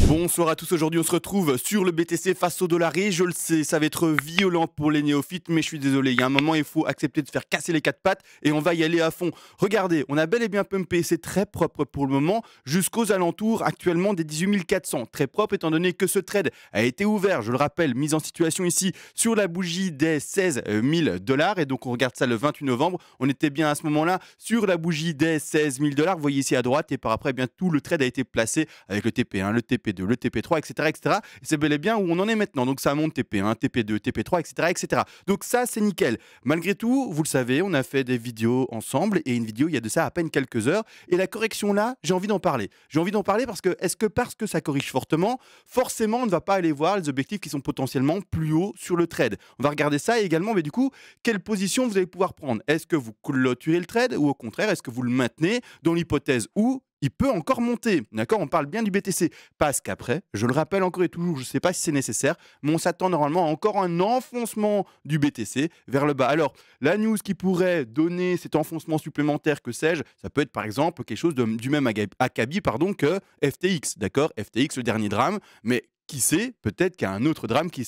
Bonsoir à tous, aujourd'hui on se retrouve sur le BTC face au dollar et je le sais, ça va être violent pour les néophytes, mais je suis désolé, il y a un moment il faut accepter de faire casser les quatre pattes et on va y aller à fond. Regardez, on a bel et bien pumpé, c'est très propre pour le moment, jusqu'aux alentours actuellement des 18 400. Très propre étant donné que ce trade a été ouvert, je le rappelle, mise en situation ici sur la bougie des 16 000 dollars et donc on regarde ça le 28 novembre, on était bien à ce moment-là sur la bougie des 16 000 dollars, vous voyez ici à droite et par après, eh bien tout le trade a été placé avec le TP1, le TP2, le TP3, etc. etc. Et c'est bel et bien où on en est maintenant. Donc ça monte TP1, TP2, TP3, etc. etc. Donc ça, c'est nickel. Malgré tout, vous le savez, on a fait des vidéos ensemble et une vidéo, il y a de ça à peine quelques heures. Et la correction là, j'ai envie d'en parler. J'ai envie d'en parler parce que, parce que ça corrige fortement, forcément, on ne va pas aller voir les objectifs qui sont potentiellement plus hauts sur le trade. On va regarder ça et également, mais du coup, quelle position vous allez pouvoir prendre. Est-ce que vous clôturez le trade ou au contraire, est-ce que vous le maintenez dans l'hypothèse où il peut encore monter, d'accord? On parle bien du BTC, parce qu'après, je le rappelle encore et toujours, je ne sais pas si c'est nécessaire, mais on s'attend normalement à encore un enfoncement du BTC vers le bas. Alors, la news qui pourrait donner cet enfoncement supplémentaire, que sais-je, ça peut être par exemple quelque chose du même acabit que FTX, d'accord? FTX, le dernier drame, mais qui sait, peut-être qu'il y a un autre drame qui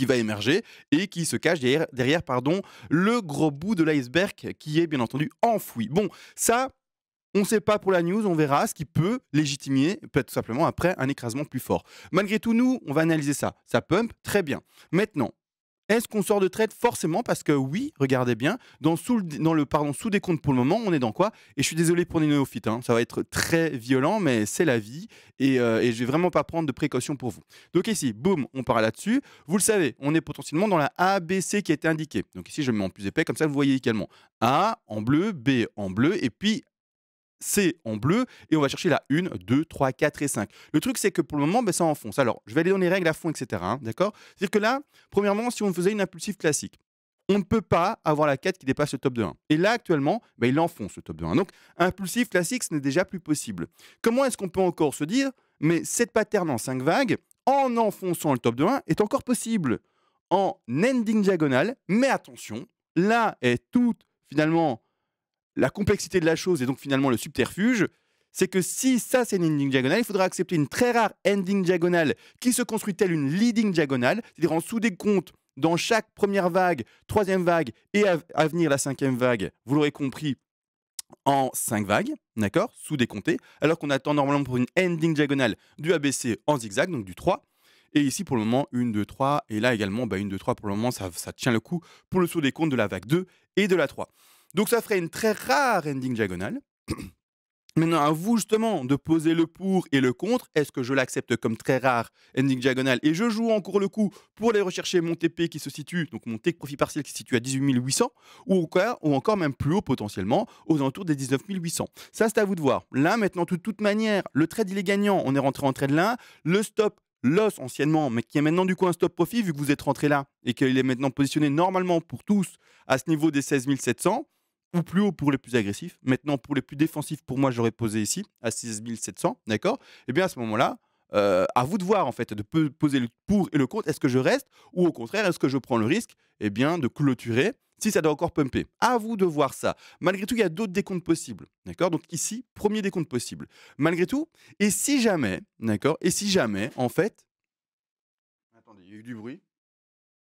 va émerger et qui se cache derrière le gros bout de l'iceberg qui est bien entendu enfoui. Bon, ça, on ne sait pas pour la news, on verra ce qui peut légitimer, peut-être tout simplement après un écrasement plus fort. Malgré tout, nous, on va analyser ça. Ça pump, très bien. Maintenant, est-ce qu'on sort de trade? Forcément, parce que oui, regardez bien, sous-décompte pour le moment, on est dans quoi? Et je suis désolé pour les néophytes, hein, ça va être très violent, mais c'est la vie, et je vais vraiment pas prendre de précautions pour vous. Donc ici, boum, on part là-dessus. Vous le savez, on est potentiellement dans la ABC qui a été indiquée. Donc ici, je mets en plus épais, comme ça vous voyez également. A en bleu, B en bleu, et puis C en bleu et on va chercher la 1, 2, 3, 4 et 5. Le truc, c'est que pour le moment, ça enfonce. Alors, je vais aller dans les règles à fond, etc. Hein, d'accord? C'est-à-dire que là, premièrement, si on faisait une impulsive classique, on ne peut pas avoir la 4 qui dépasse le top de 1. Et là, actuellement, il enfonce le top de 1. Donc, impulsif classique, ce n'est déjà plus possible. Comment est-ce qu'on peut encore se dire, mais cette pattern en 5 vagues, en enfonçant le top de 1, est encore possible en ending diagonale, mais attention, là est toute, finalement, la complexité de la chose et donc finalement le subterfuge, c'est que si ça c'est une ending diagonale, il faudra accepter une très rare ending diagonale qui se construit telle une leading diagonale, c'est-à-dire en sous-décompte dans chaque première vague, troisième vague et à venir la cinquième vague, vous l'aurez compris, en 5 vagues, d'accord, sous-décompté, alors qu'on attend normalement pour une ending diagonale du ABC en zigzag, donc du 3. Et ici, pour le moment, 1, 2, 3. Et là également, 1, 2, 3, pour le moment, ça tient le coup pour le sous-décompte de la vague 2 et de la 3. Donc ça ferait une très rare ending diagonale. Maintenant, à vous justement de poser le pour et le contre. Est-ce que je l'accepte comme très rare ending diagonale et je joue encore le coup pour aller rechercher mon TP qui se situe, donc mon take profit partiel qui se situe à 18 800 ou encore même plus haut potentiellement aux alentours des 19 800. Ça, c'est à vous de voir. Là, maintenant, de toute manière, le trade, il est gagnant. On est rentré en trade là. Le stop loss anciennement, mais qui est maintenant du coup un stop profit vu que vous êtes rentré là et qu'il est maintenant positionné normalement pour tous à ce niveau des 16 700 ou plus haut pour les plus agressifs. Maintenant, pour les plus défensifs, pour moi, j'aurais posé ici à 16 700, d'accord? Et bien à ce moment-là, à vous de voir en fait, de poser le pour et le contre. Est-ce que je reste ou au contraire, est-ce que je prends le risque bien, de clôturer si ça doit encore pumper? À vous de voir ça. Malgré tout, il y a d'autres décomptes possibles, d'accord? Donc ici, premier décompte possible. Malgré tout, et si jamais, d'accord? Et si jamais, en fait... Attendez, il y a eu du bruit.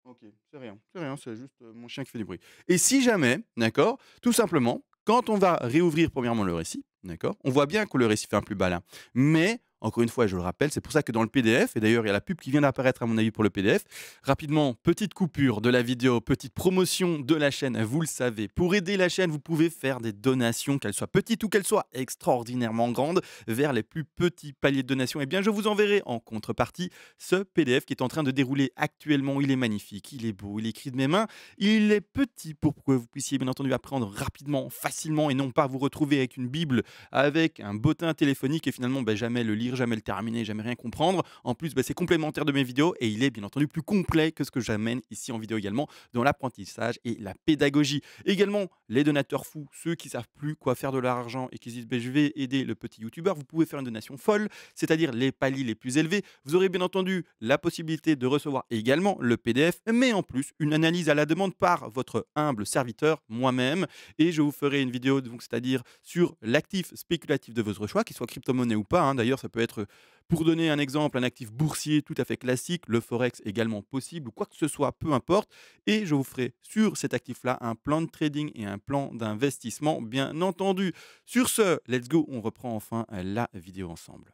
OK, c'est rien, c'est juste, mon chien qui fait du bruit. Et si jamais, d'accord, tout simplement, quand on va réouvrir premièrement le récit, d'accord, on voit bien que le récit fait un plus bas là. Mais, encore une fois, je le rappelle, c'est pour ça que dans le PDF, et d'ailleurs il y a la pub qui vient d'apparaître à mon avis pour le PDF, rapidement, petite coupure de la vidéo, petite promotion de la chaîne, vous le savez. Pour aider la chaîne, vous pouvez faire des donations, qu'elles soient petites ou qu'elles soient extraordinairement grandes, vers les plus petits paliers de donations. Eh bien, je vous enverrai en contrepartie ce PDF qui est en train de dérouler actuellement. Il est magnifique, il est beau, il est écrit de mes mains. Il est petit pour que vous puissiez bien entendu apprendre rapidement, facilement et non pas vous retrouver avec une bible, avec un bottin téléphonique et finalement jamais le lire, jamais le terminer, jamais rien comprendre. En plus, c'est complémentaire de mes vidéos et il est bien entendu plus complet que ce que j'amène ici en vidéo également dans l'apprentissage et la pédagogie. Également, les donateurs fous, ceux qui savent plus quoi faire de leur argent et qui se disent je vais aider le petit youtubeur, vous pouvez faire une donation folle, c'est-à-dire les paliers les plus élevés. Vous aurez bien entendu la possibilité de recevoir également le PDF, mais en plus une analyse à la demande par votre humble serviteur, moi-même. Et je vous ferai une vidéo, donc c'est-à-dire sur l'actif spéculatif de votre choix, qu'il soit crypto-monnaie ou pas. D'ailleurs, ça peut peut être, pour donner un exemple, un actif boursier tout à fait classique, le forex également possible ou quoi que ce soit, peu importe et je vous ferai sur cet actif-là un plan de trading et un plan d'investissement, bien entendu. Sur ce, let's go, on reprend enfin, la vidéo ensemble.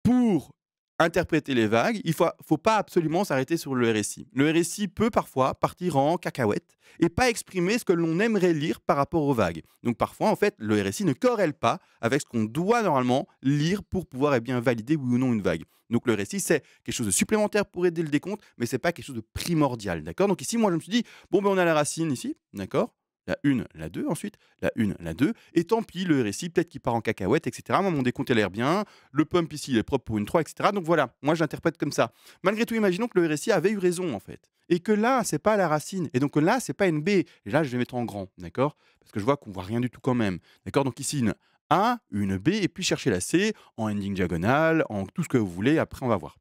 Pour interpréter les vagues, faut pas absolument s'arrêter sur le RSI. Le RSI peut parfois partir en cacahuète et pas exprimer ce que l'on aimerait lire par rapport aux vagues. Donc parfois, en fait, le RSI ne corrèle pas avec ce qu'on doit normalement lire pour pouvoir bien valider oui ou non une vague. Donc le RSI, c'est quelque chose de supplémentaire pour aider le décompte, mais c'est pas quelque chose de primordial, d'accord? Donc ici, moi, je me suis dit: «Bon, ben, on a la racine ici, d'accord? La 1, la 2 ensuite, la 1, la 2 et tant pis, le RSI, peut-être qu'il part en cacahuète et cetera. Moi, mon décompte, il a l'air bien. Le pump ici, il est propre pour une 3 et cetera. Donc voilà, moi j'interprète comme ça. Malgré tout, imaginons que le RSI avait eu raison en fait et que là, c'est pas la racine et donc là, c'est pas une B et là, je vais mettre en grand, d'accord? Parce que je vois qu'on voit rien du tout quand même, d'accord? Donc ici, une A, une B et puis chercher la C en ending diagonale, en tout ce que vous voulez, après on va voir.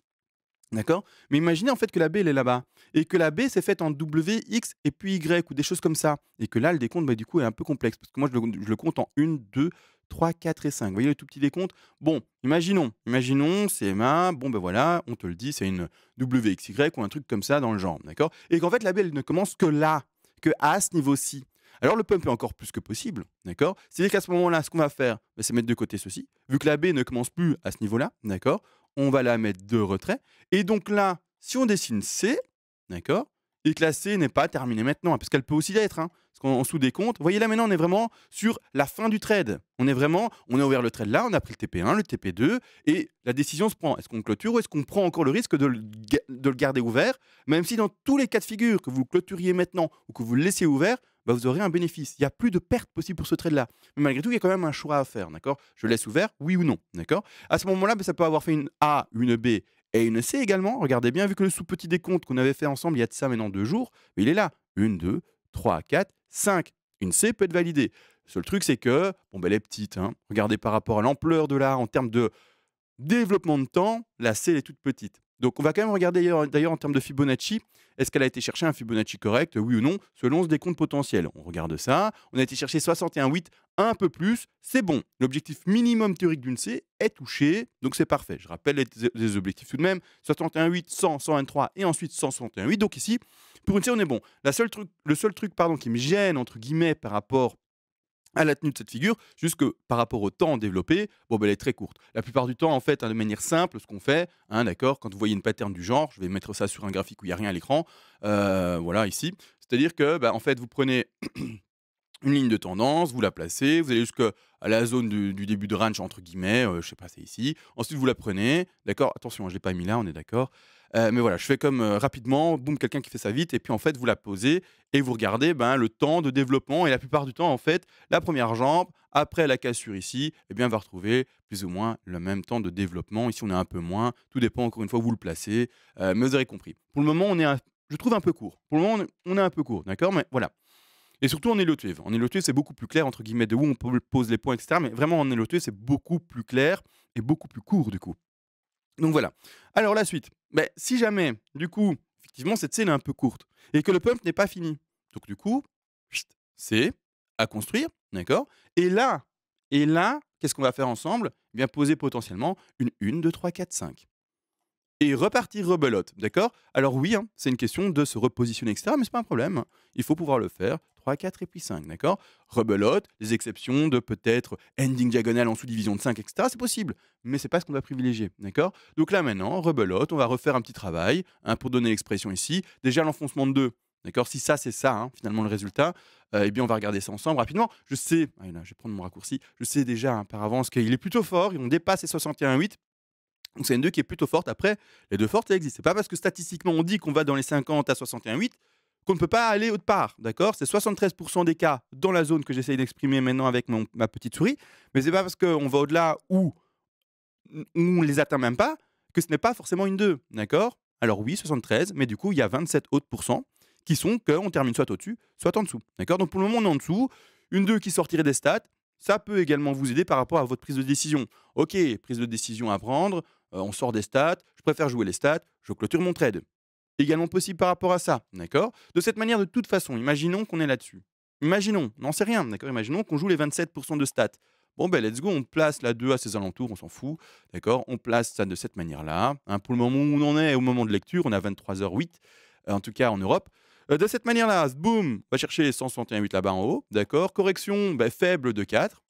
D'accord? Mais imaginez en fait que la B, elle est là-bas et que la B, c'est faite en W, X et puis Y ou des choses comme ça et que là, le décompte, bah, du coup, est un peu complexe parce que moi, je le compte en 1, 2, 3, 4 et 5. Vous voyez le tout petit décompte? Bon, imaginons, CMA, bon, ben voilà, on te le dit, c'est une WXY ou un truc comme ça dans le genre, d'accord? Et qu'en fait, la B, elle ne commence que là, que à ce niveau-ci. Alors le pump est encore plus que possible, d'accord? C'est-à-dire qu'à ce moment-là, ce qu'on va faire, bah, c'est mettre de côté ceci. Vu que la B ne commence plus à ce niveau-là, d'accord? On va la mettre de retrait. Et donc là, si on dessine C, d'accord? Et que la C n'est pas terminée maintenant, hein, parce qu'elle peut aussi l'être, hein, parce qu'en sous-décompte, vous voyez là maintenant, on est vraiment sur la fin du trade. On a ouvert le trade là, on a pris le TP1, le TP2, et la décision se prend. Est-ce qu'on clôture ou est-ce qu'on prend encore le risque de le garder ouvert, même si dans tous les cas de figure, que vous le clôturiez maintenant ou que vous le laissiez ouvert, bah, vous aurez un bénéfice. Il n'y a plus de perte possible pour ce trade-là. Mais malgré tout, il y a quand même un choix à faire, d'accord? Je laisse ouvert, oui ou non, d'accord? À ce moment-là, bah, ça peut avoir fait une A, une B et une C également. Regardez bien, vu que le sous-petit décompte qu'on avait fait ensemble il y a de ça maintenant 2 jours, il est là. 1, 2, 3, 4, 5. Une C peut être validée. Le seul truc, c'est que, bon, ben, elle est petite, hein. Regardez par rapport à l'ampleur de l'A en termes de développement de temps, la C elle est toute petite. Donc on va quand même regarder d'ailleurs en termes de Fibonacci, est-ce qu'elle a été chercher un Fibonacci correct, oui ou non, selon ce décompte potentiel. On regarde ça, on a été chercher 61,8, un peu plus, c'est bon. L'objectif minimum théorique d'une C est touché, donc c'est parfait. Je rappelle les objectifs tout de même, 61,8, 100, 123 et ensuite 161,8. Donc ici, pour une C, on est bon. Le seul truc pardon, qui me gêne, entre guillemets, par rapport à la tenue de cette figure, juste que par rapport au temps développé, bon, ben, elle est très courte. La plupart du temps, en fait, hein, de manière simple, ce qu'on fait, hein, d'accord, quand vous voyez une pattern du genre, je vais mettre ça sur un graphique où il n'y a rien à l'écran, voilà, ici. C'est-à-dire que, bah, en fait, vous prenez une ligne de tendance, vous la placez, vous allez jusqu'à la zone du début de range, entre guillemets, je sais pas, c'est ici. Ensuite, vous la prenez, d'accord? Attention, je ne l'ai pas mis là, on est d'accord. Mais voilà, je fais comme rapidement, boum, quelqu'un qui fait ça vite, et puis en fait, vous la posez et vous regardez ben, le temps de développement. Et la plupart du temps, en fait, la première jambe, après la cassure ici, eh bien, on va retrouver plus ou moins le même temps de développement. Ici, on a un peu moins. Tout dépend, encore une fois, où vous le placez. Mais vous aurez compris. Pour le moment, je trouve un peu court. Pour le moment, on est un peu court, d'accord? Mais voilà. Et surtout en Elliott Wave. En Elliott Wave, c'est beaucoup plus clair, entre guillemets, de où on pose les points, etc. Mais vraiment, en Elliott Wave, c'est beaucoup plus clair et beaucoup plus court, du coup. Donc voilà. Alors la suite. Ben, si jamais, du coup, effectivement, cette scène est un peu courte et que le pump n'est pas fini. Donc du coup, chut, c'est à construire, d'accord? Et là, qu'est-ce qu'on va faire ensemble? Eh bien, poser potentiellement une 1, 2, 3, 4, 5 et repartir rebelote, d'accord? Alors oui, hein, c'est une question de se repositionner, etc., mais c'est pas un problème. Il faut pouvoir le faire. 3, 4 et puis 5, d'accord? Rebelote, les exceptions de peut-être ending diagonale en sous-division de 5, etc., c'est possible, mais c'est pas ce qu'on va privilégier, d'accord? Donc là maintenant, rebelote, on va refaire un petit travail hein, pour donner l'expression ici. Déjà l'enfoncement de 2, d'accord? Si ça c'est ça, hein, finalement le résultat, eh bien on va regarder ça ensemble rapidement. Je sais, là, je vais prendre mon raccourci, je sais déjà hein, par avance qu'il est plutôt fort, on dépasse les 61,8. Donc c'est une 2 qui est plutôt forte. Après, les 2 fortes, elles existent. C'est pas parce que statistiquement on dit qu'on va dans les 50 à 61,8 qu'on ne peut pas aller autre part, d'accord? C'est 73 des cas dans la zone que j'essaye d'exprimer maintenant avec ma petite souris, mais c'est pas parce qu'on va au-delà ou on les atteint même pas que ce n'est pas forcément une 2, d'accord? Alors oui, 73, mais du coup, il y a 27 autres pourcents qui sont qu'on termine soit au-dessus, soit en dessous, d'accord? Donc pour le moment, on est en dessous. Une 2 qui sortirait des stats, ça peut également vous aider par rapport à votre prise de décision. OK, prise de décision à prendre, on sort des stats, je préfère jouer les stats, je clôture mon trade. Également possible par rapport à ça, d'accord? De cette manière, de toute façon, imaginons qu'on est là-dessus. Imaginons, n'en sait rien, d'accord? Imaginons qu'on joue les 27 de stats. Bon, ben, let's go, on place la 2 à ses alentours, on s'en fout, d'accord? On place ça de cette manière-là, hein. Pour le moment où on en est, au moment de lecture, on a 23h08, en tout cas en Europe. De cette manière-là, boum, on va chercher les 161,8 là-bas en haut, d'accord? Correction, bah, faible de 4.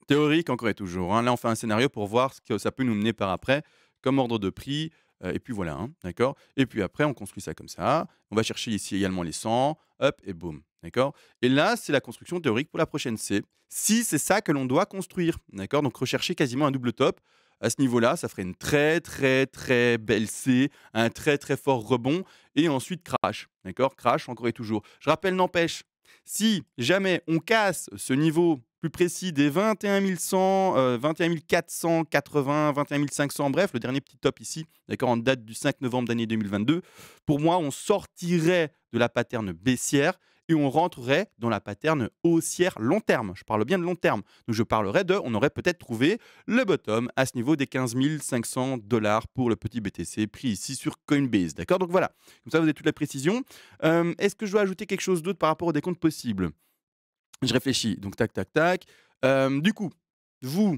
Théorique encore et toujours, hein. Là, on fait un scénario pour voir ce que ça peut nous mener par après, comme ordre de prix, et puis voilà, hein, d'accord? Et puis après, on construit ça comme ça. On va chercher ici également les 100, hop et boum, d'accord? Et là, c'est la construction théorique pour la prochaine C. Si c'est ça que l'on doit construire, d'accord? Donc rechercher quasiment un double top. À ce niveau-là, ça ferait une très, très, très belle C, un très, très fort rebond et ensuite crash, d'accord? Crash encore et toujours. Je rappelle, n'empêche, si jamais on casse ce niveau plus précis des 21 100, 21 480, 21 500, bref, le dernier petit top ici, d'accord, en date du 5 novembre d'année 2022, pour moi, on sortirait de la pattern baissière et on rentrerait dans la pattern haussière long terme. Je parle bien de long terme. Donc je parlerais de, on aurait peut-être trouvé le bottom à ce niveau des 15 500 dollars pour le petit BTC pris ici sur Coinbase. D'accord? Donc voilà, comme ça vous avez toute la précision. Est-ce que je dois ajouter quelque chose d'autre par rapport au décompte possible? Je réfléchis, donc tac, tac, tac. Du coup, vous,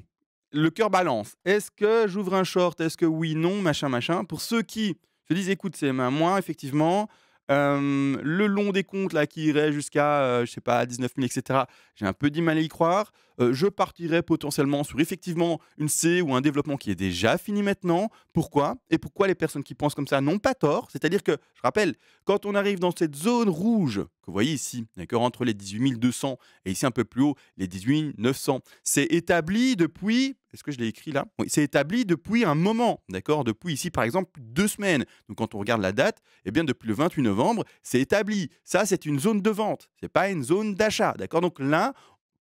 le cœur balance. Est-ce que j'ouvre un short? Est-ce que oui, non, machin, machin? Pour ceux qui se disent: «Écoute, c'est ma moi, effectivement, le long des comptes là qui irait jusqu'à, je sais pas 19 000 et cetera, j'ai un peu du mal à y croire. Je partirais potentiellement sur effectivement une C ou un développement qui est déjà fini maintenant. Pourquoi? Et pourquoi les personnes qui pensent comme ça n'ont pas tort? C'est-à-dire que, je rappelle, quand on arrive dans cette zone rouge que vous voyez ici, d'accord, entre les 18 200 et ici un peu plus haut, les 18 900, c'est établi depuis, est-ce que je l'ai écrit là? Oui, c'est établi depuis un moment, d'accord? Depuis ici, par exemple, 2 semaines. Donc quand on regarde la date, eh bien depuis le 28 novembre, c'est établi. Ça, c'est une zone de vente, c'est pas une zone d'achat, d'accord? Donc là,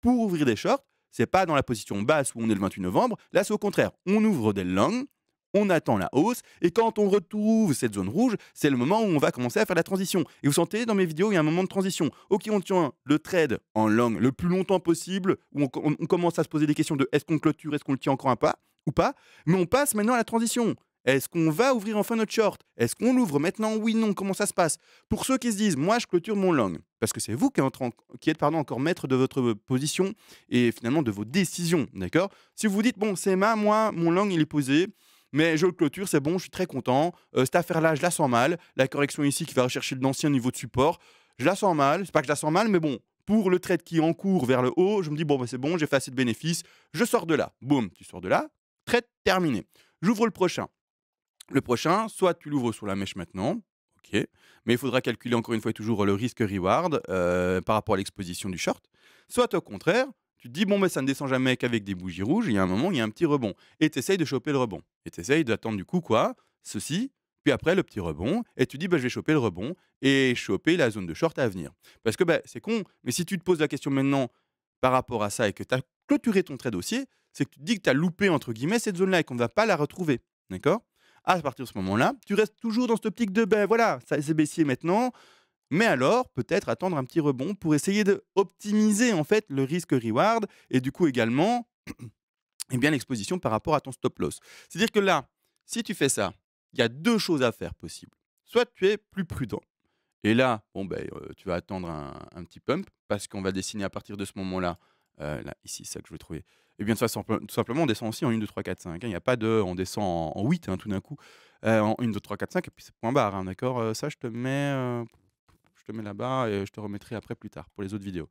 pour ouvrir des shorts, c'est pas dans la position basse où on est le 28 novembre. Là, c'est au contraire. On ouvre des longs, on attend la hausse, et quand on retrouve cette zone rouge, c'est le moment où on va commencer à faire la transition. Et vous sentez, dans mes vidéos, il y a un moment de transition. Ok, on tient le trade en long le plus longtemps possible, où on commence à se poser des questions de est-ce qu'on clôture, est-ce qu'on le tient encore un pas ou pas, mais on passe maintenant à la transition. Est-ce qu'on va ouvrir enfin notre short? Est-ce qu'on l'ouvre maintenant? Oui, non, comment ça se passe? Pour ceux qui se disent, moi je clôture mon long, parce que c'est vous qui êtes encore maître de votre position et finalement de vos décisions, d'accord? Si vous vous dites, bon, c'est moi, mon long il est posé, mais je le clôture, c'est bon, je suis très content. Cette affaire-là, je la sens mal. La correction ici qui va rechercher l'ancien niveau de support, je la sens mal. C'est pas que je la sens mal, mais bon, pour le trade qui est en cours vers le haut, je me dis, bon, bah, c'est bon, j'ai fait assez de bénéfices, je sors de là. Boum, tu sors de là, trade terminé. J'ouvre le prochain. Le prochain, soit tu l'ouvres sur la mèche maintenant, ok, mais il faudra calculer encore une fois et toujours le risque-reward par rapport à l'exposition du short. Soit au contraire, tu te dis, bon, mais ça ne descend jamais qu'avec des bougies rouges, il y a un moment, il y a un petit rebond. Et tu essayes de choper le rebond. Et tu essayes d'attendre du coup quoi? Ceci, puis après le petit rebond, et tu dis, bah, je vais choper le rebond et choper la zone de short à venir. Parce que bah, c'est con, mais si tu te poses la question maintenant par rapport à ça et que tu as clôturé ton trade haussier, c'est que tu te dis que tu as loupé entre guillemets cette zone-là et qu'on ne va pas la retrouver. D'accord? À partir de ce moment-là, tu restes toujours dans cette optique de ben voilà, ça c'est baissier maintenant, mais alors peut-être attendre un petit rebond pour essayer d'optimiser en fait le risque reward et du coup également eh bien l'exposition par rapport à ton stop loss. C'est-à-dire que là, si tu fais ça, il y a deux choses à faire possibles. Soit tu es plus prudent. Et là, bon ben, tu vas attendre un petit pump parce qu'on va dessiner à partir de ce moment-là, là, ici, c'est ça que je veux trouver. Et bien, tout simplement, on descend aussi en 1, 2, 3, 4, 5. Il n'y a pas de on descend en 8 hein, tout d'un coup, en 1, 2, 3, 4, 5 et puis c'est point barre, hein, d'accord? Ça, je te mets là-bas et je te remettrai après plus tard pour les autres vidéos.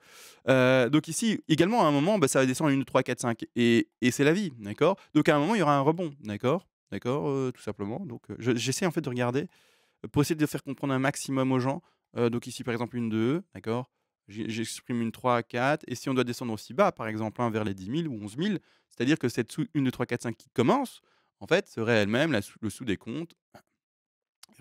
Donc ici, également, à un moment, bah, ça va descendre en 1, 2, 3, 4, 5 et c'est la vie, d'accord? Donc à un moment, il y aura un rebond, d'accord? D'accord, tout simplement. Donc j'essaie en fait de regarder pour essayer de faire comprendre un maximum aux gens. Donc ici, par exemple, une 2, d'accord? J'exprime une 3 4 et si on doit descendre aussi bas, par exemple, hein, vers les 10 000 ou 11 000, c'est-à-dire que cette sous 1, 2, 3, 4, 5 qui commence, en fait, serait elle-même le sous-décompte,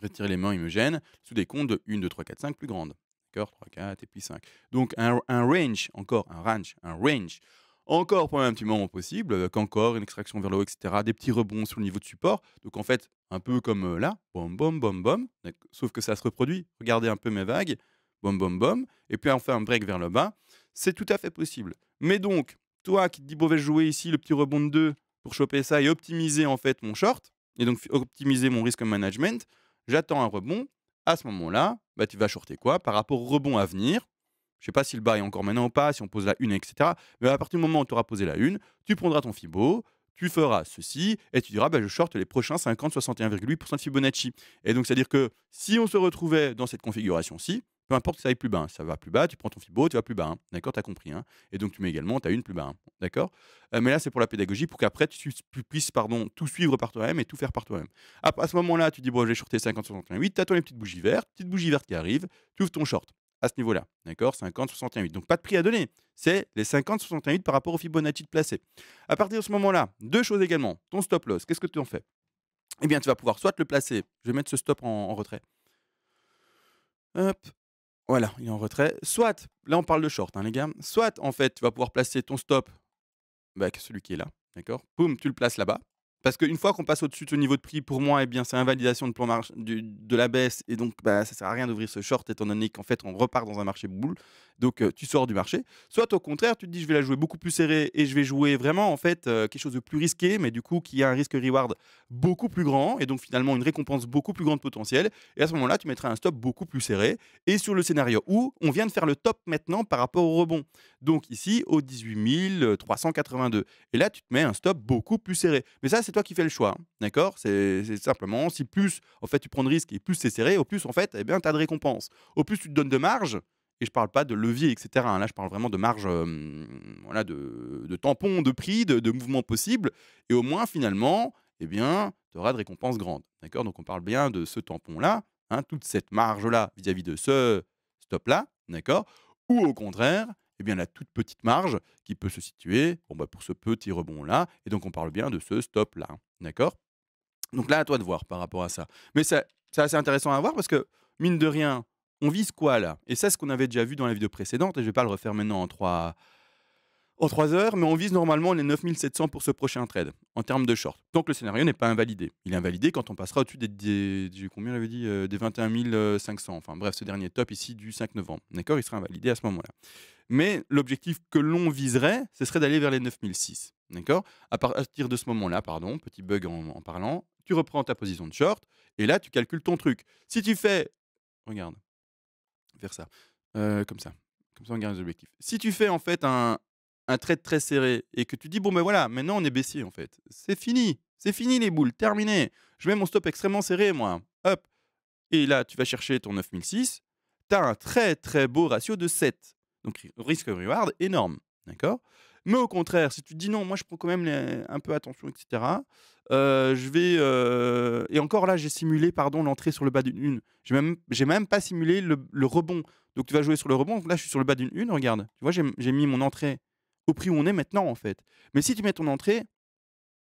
retirer les mains, il me gêne, sous-décompte de 1, 2, 3, 4, 5 plus grande. D'accord? 3, 4 et puis 5. Donc un range, encore un range, encore pendant un petit moment possible, avec encore une extraction vers le haut, etc. Des petits rebonds sur le niveau de support. Donc en fait, un peu comme là, bom, bom, bom, bom, sauf que ça se reproduit. Regardez un peu mes vagues, bom, bom, bom, et puis on fait un break vers le bas. C'est tout à fait possible. Mais donc, toi qui te dis, bon, je vais jouer ici le petit rebond de 2 pour choper ça et optimiser en fait mon short, et donc optimiser mon risque management, j'attends un rebond. À ce moment-là, bah, tu vas shorter quoi? Par rapport au rebond à venir, Je sais pas si le bas est encore maintenant ou pas, si on pose la une, etc. Mais à partir du moment où tu auras posé la une, tu prendras ton Fibo, tu feras ceci et tu diras: «Bah, je short les prochains 50-61,8% de Fibonacci». Et donc, c'est-à-dire que si on se retrouvait dans cette configuration-ci, peu importe que ça aille plus bas, hein, ça va plus bas, tu prends ton Fibo, tu vas plus bas, hein, d'accord? Tu as compris, hein? Et donc tu mets également ta une plus bas, hein, d'accord? Mais là, c'est pour la pédagogie, pour qu'après tu puisses, pardon, tout suivre par toi-même et tout faire par toi-même. À ce moment-là, tu dis: «Bon, je vais shorter 50-61,8», tu attends les petites bougies vertes qui arrivent, tu ouvres ton short à ce niveau-là, d'accord? 50-61,8. Donc pas de prix à donner, c'est les 50-61,8 par rapport au Fibonacci de placé. À partir de ce moment-là, 2 choses également, ton stop loss, qu'est-ce que tu en fais? Eh bien, tu vas pouvoir soit le placer, je vais mettre ce stop en retrait. Hop, voilà, il est en retrait. Soit, là on parle de short, hein, les gars, soit en fait, tu vas pouvoir placer ton stop, bah, que celui qui est là, d'accord? Boum, tu le places là-bas. Parce qu'une fois qu'on passe au-dessus de ce niveau de prix, pour moi, eh bien, c'est invalidation de plan de la baisse et donc bah, ça sert à rien d'ouvrir ce short étant donné qu'en fait, on repart dans un marché boule. Donc, tu sors du marché. Soit au contraire, tu te dis: «Je vais la jouer beaucoup plus serrée et je vais jouer vraiment en fait, quelque chose de plus risqué, mais du coup qui a un risque reward beaucoup plus grand et donc finalement une récompense beaucoup plus grande potentielle» et à ce moment-là, tu mettras un stop beaucoup plus serré et sur le scénario où on vient de faire le top maintenant par rapport au rebond. Donc ici, au 18 382. Et là, tu te mets un stop beaucoup plus serré. Mais ça, c'est toi qui fais le choix, hein, d'accord? C'est simplement, si plus, en fait, tu prends de risques et plus c'est serré, au plus, en fait, eh bien, tu as de récompenses. Au plus tu te donnes de marge, et je parle pas de levier, et cetera, hein, là, je parle vraiment de marge, voilà, de tampons, de prix, de mouvements possibles et au moins, finalement, eh bien, tu auras de récompenses grandes, d'accord? Donc on parle bien de ce tampon-là, hein, toute cette marge-là vis-à-vis de ce stop-là, d'accord? Ou au contraire, eh bien, la toute petite marge qui peut se situer, bon, bah, pour ce petit rebond-là et donc on parle bien de ce stop-là, hein, d'accord? Donc là, à toi de voir par rapport à ça. Mais c'est assez intéressant à voir parce que, mine de rien, on vise quoi là? Et ça, c'est ce qu'on avait déjà vu dans la vidéo précédente et je vais pas le refaire maintenant en 3 heures, mais on vise normalement les 9 700 pour ce prochain trade, en termes de short. Donc le scénario n'est pas invalidé. Il est invalidé quand on passera au-dessus combien j'avais dit? Des 21 500. Enfin bref, ce dernier top ici du 5 novembre. D'accord? Il sera invalidé à ce moment-là. Mais l'objectif que l'on viserait, ce serait d'aller vers les 9006. D'accord? À partir de ce moment-là, pardon, petit bug en parlant, tu reprends ta position de short et là, tu calcules ton truc. Si tu fais, regarde, faire ça, comme ça. Comme ça, on gagne les objectifs. Si tu fais en fait un trade très serré et que tu dis: «Bon, ben voilà, maintenant on est baissier en fait. C'est fini les boules, terminé. Je mets mon stop extrêmement serré moi, hop» et là, tu vas chercher ton 9006, tu as un très, très beau ratio de 7. Donc risque-reward énorme, d'accord? Mais au contraire, si tu te dis: «Non, moi je prends quand même un peu attention et cetera, je vais, et encore là, j'ai simulé, pardon, l'entrée sur le bas d'une une. J'ai même pas simulé le rebond. Donc tu vas jouer sur le rebond, donc là, je suis sur le bas d'une une, regarde. Tu vois, j'ai mis mon entrée au prix où on est maintenant, en fait. Mais si tu mets ton entrée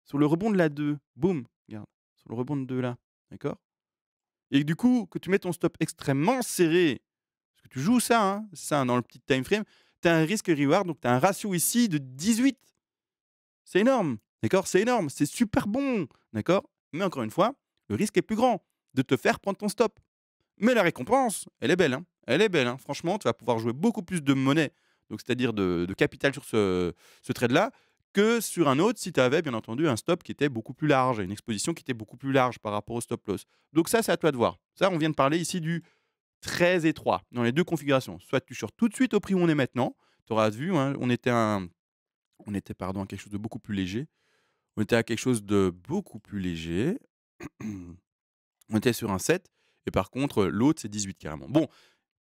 sur le rebond de la 2, boum, regarde, sur le rebond de 2 là, d'accord? Et du coup, que tu mets ton stop extrêmement serré, parce que tu joues ça, hein, c'est ça, hein, dans le petit time frame, tu as un risque reward, donc tu as un ratio ici de 18. C'est énorme, d'accord? C'est énorme, c'est super bon, d'accord? Mais encore une fois, le risque est plus grand de te faire prendre ton stop. Mais la récompense, elle est belle, hein. Elle est belle, hein. Franchement, tu vas pouvoir jouer beaucoup plus de monnaie, donc c'est-à-dire de capital sur ce trade-là, que sur un autre si tu avais bien entendu un stop qui était beaucoup plus large, une exposition qui était beaucoup plus large par rapport au stop loss. Donc ça, c'est à toi de voir. Ça, on vient de parler ici du très étroit dans les 2 configurations. Soit tu shorts tout de suite au prix où on est maintenant, tu auras vu, hein, on était pardon, à quelque chose de beaucoup plus léger. On était à quelque chose de beaucoup plus léger. On était sur un 7 et par contre, l'autre, c'est 18 carrément. Bon,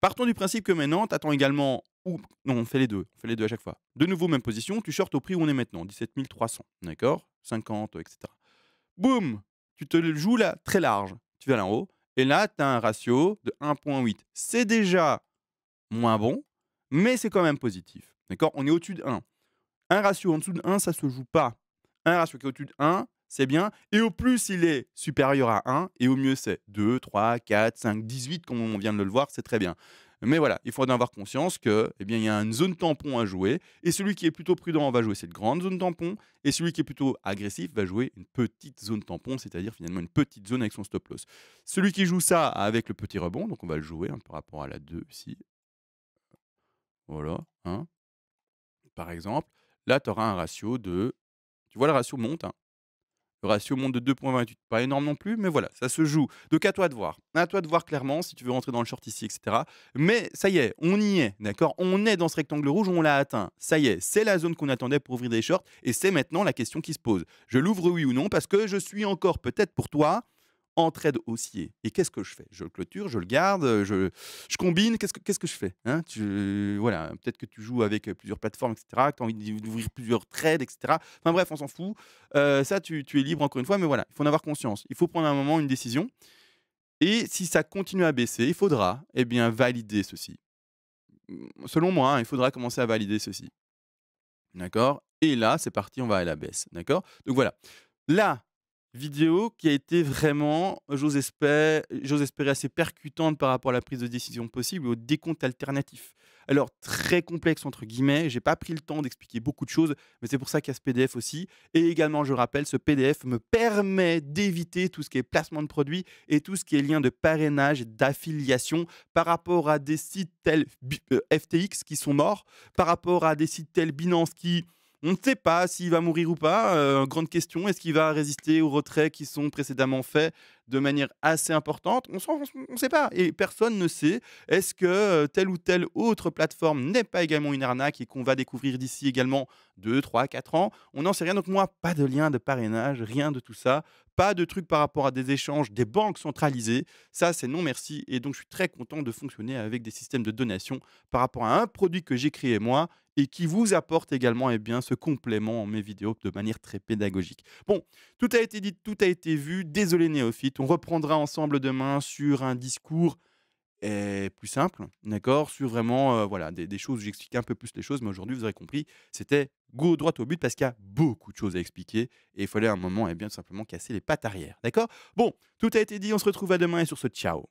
partons du principe que maintenant, tu attends également ou non, on fait les 2 à chaque fois. De nouveau, même position, tu shorts au prix où on est maintenant, 17 300, d'accord? 50, et cetera. Boum! Tu te le joues là, très large. Tu vas là en haut et là, tu as un ratio de 1,8. C'est déjà moins bon, mais c'est quand même positif, d'accord? On est au-dessus de 1. Un ratio en dessous de 1, ça se joue pas. Un ratio qui est au-dessus de 1, c'est bien et au plus il est supérieur à 1 et au mieux c'est 2, 3, 4, 5, 18 comme on vient de le voir, c'est très bien. Mais voilà, il faut en avoir conscience que, eh bien, il y a une zone tampon à jouer et celui qui est plutôt prudent va jouer cette grande zone tampon et celui qui est plutôt agressif va jouer une petite zone tampon, c'est-à-dire finalement une petite zone avec son stop loss. Celui qui joue ça avec le petit rebond, donc on va le jouer, hein, par rapport à la 2 ici, voilà, hein, par exemple, là tu auras un ratio de, tu vois le ratio monte, hein. Le ratio monte de 2,28. Pas énorme non plus, mais voilà, ça se joue. Donc à toi de voir. À toi de voir clairement si tu veux rentrer dans le short ici, et cetera. Mais ça y est, on y est, d'accord? On est dans ce rectangle rouge, on l'a atteint. Ça y est, c'est la zone qu'on attendait pour ouvrir des shorts et c'est maintenant la question qui se pose. Je l'ouvre oui ou non parce que je suis encore peut-être pour toi en trade haussier. Et qu'est-ce que je fais? Je le clôture, je le garde, je combine, qu'est-ce que je fais? Hein? Voilà, peut-être que tu joues avec plusieurs plateformes, et cetera, que tu as envie d'ouvrir plusieurs trades, et cetera. Enfin bref, on s'en fout. Ça, tu es libre encore une fois, mais voilà, il faut en avoir conscience. Il faut prendre un moment une décision. Et si ça continue à baisser, il faudra eh bien, valider ceci. Selon moi, hein, il faudra commencer à valider ceci. D'accord? Et là, c'est parti, on va à la baisse. D'accord? Donc voilà. La vidéo qui a été vraiment, j'ose espérer assez percutante par rapport à la prise de décision possible et au décompte alternatif. Alors «très complexe» entre guillemets, j'ai pas pris le temps d'expliquer beaucoup de choses, mais c'est pour ça qu'il y a ce PDF aussi et également je rappelle, ce PDF me permet d'éviter tout ce qui est placement de produits et tout ce qui est lien de parrainage et d'affiliation par rapport à des sites tels FTX qui sont morts, par rapport à des sites tels Binance qui on ne sait pas s'il va mourir ou pas, grande question. Est-ce qu'il va résister aux retraits qui sont précédemment faits de manière assez importante? On sait pas et personne ne sait. Est-ce que, telle ou telle autre plateforme n'est pas également une arnaque et qu'on va découvrir d'ici également 2, 3, 4 ans? On n'en sait rien donc moi, pas de lien de parrainage, rien de tout ça. Pas de truc par rapport à des échanges, des banques centralisées. Ça, c'est non merci et donc je suis très content de fonctionner avec des systèmes de donation par rapport à un produit que j'ai créé moi et qui vous apporte également eh bien, ce complément en mes vidéos de manière très pédagogique. Bon, tout a été dit, tout a été vu. Désolé néophyte, on reprendra ensemble demain sur un discours plus simple, d'accord? Sur vraiment voilà, des choses où j'explique un peu plus les choses, mais aujourd'hui, vous aurez compris, c'était go droit au but parce qu'il y a beaucoup de choses à expliquer et il fallait un moment eh bien, tout simplement casser les pattes arrière, d'accord? Bon, tout a été dit, on se retrouve à demain et sur ce, ciao.